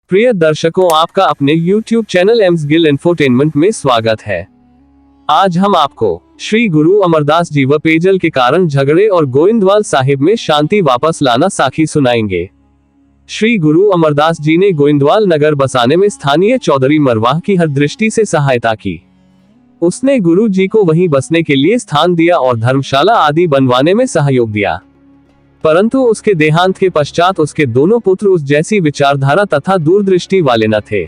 प्रिय दर्शकों, आपका अपने YouTube channel AIIMS Gill infotainment में स्वागत है। आज हम आपको श्री गुरु अमरदास जी व पेयजल के कारण झगड़े और गोइंदवाल साहिब में शांति वापस लाना साखी सुनाएंगे। श्री गुरु अमरदास जी ने गोइंदवाल नगर बसाने में स्थानीय चौधरी मरवाह की हर दृष्टि से सहायता की। उसने गुरु जी को वहीं बसने के लिए स्थान दिया और धर्मशाला आदि बनवाने में सहयोग दिया। परंतु उसके देहांत के पश्चात उसके दोनों पुत्र उस जैसी विचारधारा तथा दूरदृष्टि वाले न थे।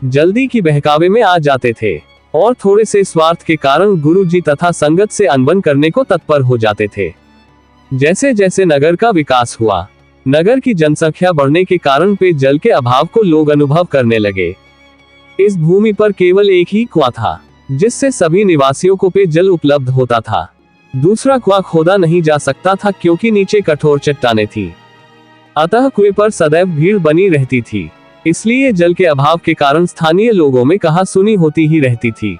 जल्दी की बहकावे में आ जाते थे और थोड़े से स्वार्थ के कारण गुरु जी तथा संगत से अनबन करने को तत्पर हो जाते थे। जैसे जैसे नगर का विकास हुआ, नगर की जनसंख्या बढ़ने के कारण पेयजल के अभाव को लोग अनुभव करने लगे। इस भूमि पर केवल एक ही कुआं था जिससे सभी निवासियों को पेयजल उपलब्ध होता था। दूसरा कुआं खोदा नहीं जा सकता था क्योंकि नीचे कठोर चट्टानें थी। अतः कुएं पर सदैव भीड़ बनी रहती थी। इसलिए जल के अभाव के कारण स्थानीय लोगों में कहासुनी होती ही रहती थी।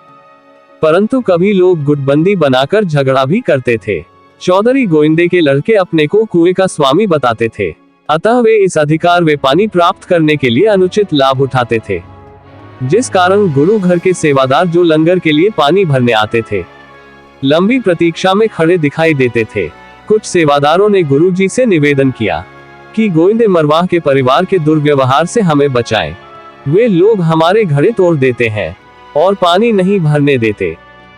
परंतु कभी लोग गुटबंदी बनाकर झगड़ा भी करते थे। चौधरी गोविंदे के लड़के अपने को कुएं का स्वामी बताते थे, अतः वे इस अधिकार वे पानी प्राप्त करने के लिए अनुचित लाभ उठाते थे, जिस कारण गुरु घर के सेवादार जो लंगर के लिए पानी भरने आते थे लंबी प्रतीक्षा में खड़े दिखाई देते थे। कुछ सेवादारों ने गुरुजी से निवेदन किया कि गोविंदे मरवाह के परिवार के दुर्व्यवहार से हमें बचाएं। वे लोग हमारे घड़े तोड़ देते हैं और पानी नहीं भरने देते।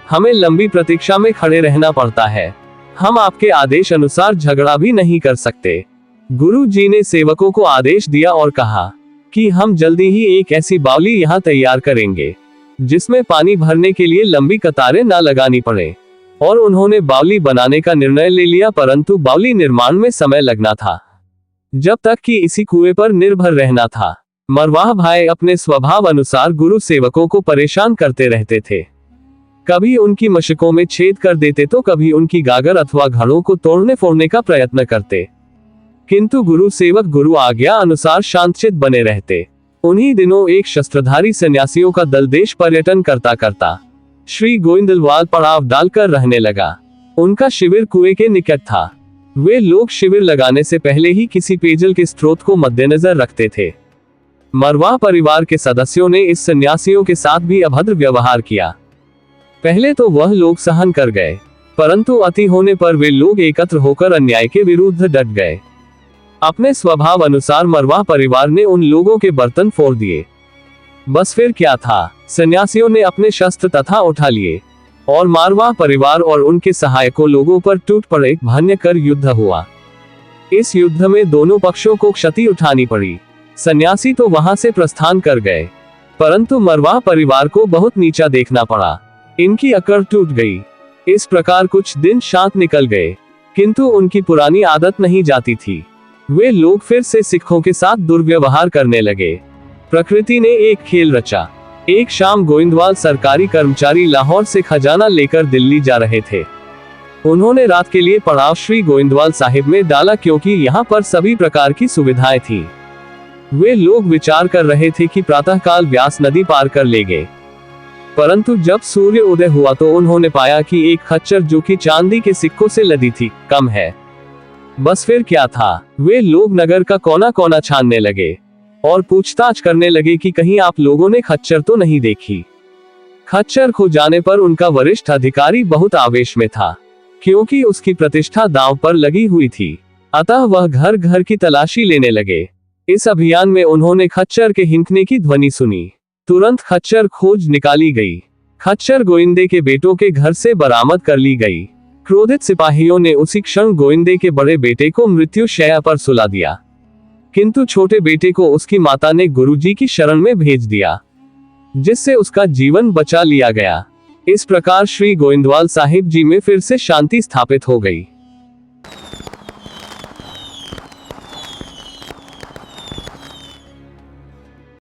हमें लंबी प्रतीक्षा में खड़े रहना पड़ता है। हम आपके आदेश अनुसार झगड़ा भी नहीं कर सकते। गुरु जी ने सेवकों को आदेश दिया और कहा कि हम जल्दी ही एक ऐसी बावली यहाँ तैयार करेंगे जिसमें पानी भरने के लिए लंबी कतारें न लगानी पड़े। और उन्होंने बावली बनाने का निर्णय ले लिया, परंतु बावली निर्माण में समय लगना था, जब तक कि इसी कुएं पर निर्भर रहना था। मरवाह भाई अपने स्वभाव अनुसार गुरु सेवकों को परेशान करते रहते थे। कभी उनकी मशकों में छेद कर देते तो कभी उनकी गागर अथवा घड़ों को तोड़ने फोड़ने का प्रयत्न करते, किंतु गुरु सेवक गुरु आज्ञा अनुसार शांतचित बने रहते। उन्हीं दिनों एक शस्त्रधारी सन्यासियों का दल देश पर्यटन करता करता श्री गोइंदवाल पड़ाव डालकर रहने लगा। उनका शिविर कुएं के निकट था। वे लोग शिविर लगाने से पहले ही किसी पेयजल के स्रोत को मद्देनजर रखते थे। मरवाह परिवार के सदस्यों ने इस सन्यासियों के साथ भी अभद्र व्यवहार किया। पहले तो वह लोग सहन कर गए, परंतु अति होने पर वे लोग एकत्र होकर अन्याय के विरुद्ध डट गए। अपने स्वभाव अनुसार मरवाह परिवार ने उन लोगों के बर्तन फोड़ दिए। बस फिर क्या था, सन्यासियों ने अपने शस्त्र तथा उठा लिए और मारवाह परिवार और उनके सहायकों लोगों पर टूट पड़े। भान्य कर युद्ध हुआ। इस युद्ध में दोनों पक्षों को क्षति उठानी पड़ी। सन्यासी तो वहां से प्रस्थान कर गए, परंतु मरवाह परिवार को बहुत नीचा देखना पड़ा। इनकी अकड़ टूट गई। इस प्रकार कुछ दिन शांत निकल गए, किंतु उनकी पुरानी आदत नहीं जाती थी। वे लोग फिर से सिखों के साथ दुर्व्यवहार करने लगे। प्रकृति ने एक खेल रचा। एक शाम गोइंदवाल सरकारी कर्मचारी लाहौर से खजाना लेकर दिल्ली जा रहे थे। उन्होंने रात के लिए पड़ाव श्री गोइंदवाल साहिब में डाला क्योंकि यहाँ पर सभी प्रकार की सुविधाएं थी। वे लोग विचार कर रहे थे कि प्रातःकाल व्यास नदी पार कर लेंगे, परंतु जब सूर्य उदय हुआ तो उन्होंने पाया कि एक खच्चर जो कि चांदी के सिक्कों से लदी थी कम है। बस फिर क्या था, वे लोग नगर का कोना कोना छानने लगे और पूछताछ करने लगे कि कहीं आप लोगों ने खच्चर तो नहीं देखी। खच्चर खो जाने पर उनका वरिष्ठ अधिकारी बहुत आवेश में था, क्योंकि उसकी प्रतिष्ठा दांव पर लगी हुई थी। अतः वह घर घर की तलाशी लेने लगे। इस अभियान में उन्होंने खच्चर के हिंकने की ध्वनि सुनी। तुरंत खच्चर खोज निकाली गई। खच्चर गोविंदे के बेटों के घर से बरामद कर ली गई। क्रोधित सिपाहियों ने उसी क्षण गोविंदे के बड़े बेटे को मृत्यु शैया पर सुला दिया, किंतु छोटे बेटे को उसकी माता ने गुरुजी की शरण में भेज दिया, जिससे उसका जीवन बचा लिया गया। इस प्रकार श्री गोइंदवाल साहिब जी में फिर से शांति स्थापित हो गई।